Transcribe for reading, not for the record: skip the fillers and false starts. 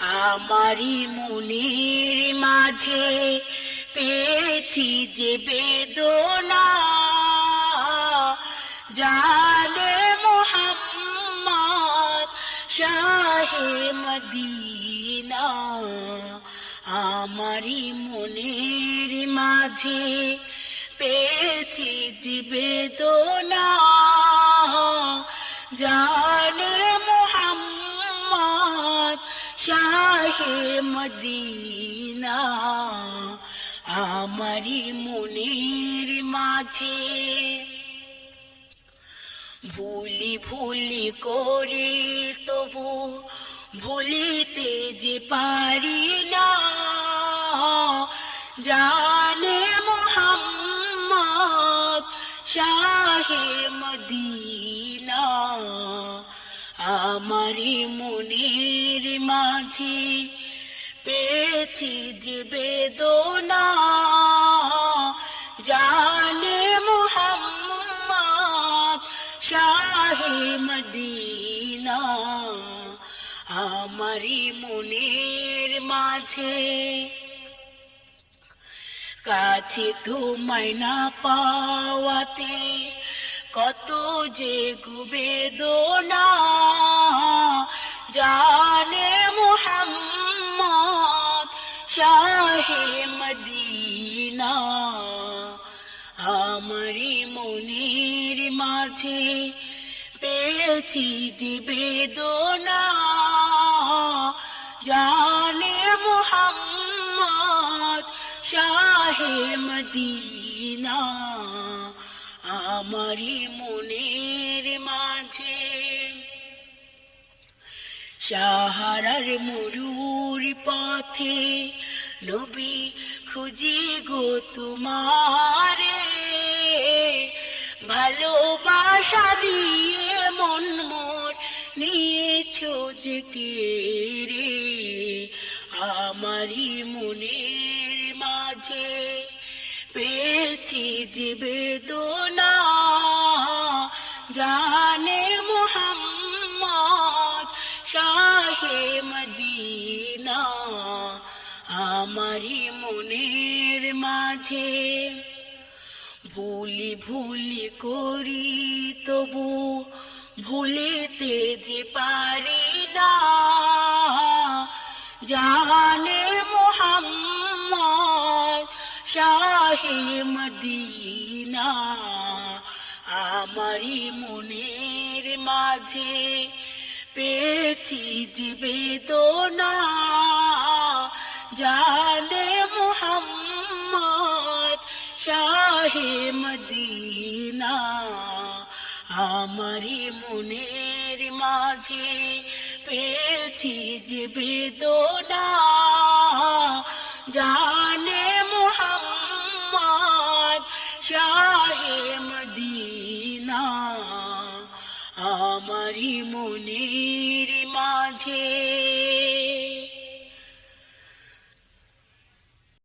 আমারি মনের মাঝে পেয়েছি যে বেদনা, জানে মুহাম্মদ শাহে মদিনা। আমারি মনের মাঝে পেয়েছি যে বেদনা, জানে মুহাম্মদ শাহে মদিনা। আমারি মনের মাঝে ভুলি ভুলি করে তবু ভুলিতে যে পারি না, জানে মুহাম্মদ শাহে মদিনা। আমারি মনের মাঝে পেয়েছি যে বেদনা, জানে মুহাম্মদ শাহে মদিনা। আমারি মনের মাঝে কাছে তোমায় না পাওয়াতে কত যে বেদনা, জানে মুহাম্মদ শাহে মদিনা। আমারি মনের মাঝে পেয়েছি যে বেদনা, জানে মুহাম্মদ শাহে মদিনা। আমারি মনের মাঝে সাহারার মরুর পথে নবী খুঁজি গো তোমারে, ভালোবাসা দিয়ে মন মোর নিয়েছো যে কেড়ে। আমারি মনের মাঝে পেয়েছি যে বেদনা, জানে মুহাম্মদ শাহে মদিনা। আমারি মনের মাঝে ভুলি ভুলি করি তবু ভুলিতে যে পারি না, জানে মুহাম্মদ শাহে মদিনা। আমারি মনের মাঝে পেয়েছি যে বেদনা, জানে মুহাম্মদ শাহে মদিনা। আমারি মনের মাঝে পেয়েছি যে বেদনা, জানে মুহাম্মদ শাহে মদিনা। আমারি মনের মাঝে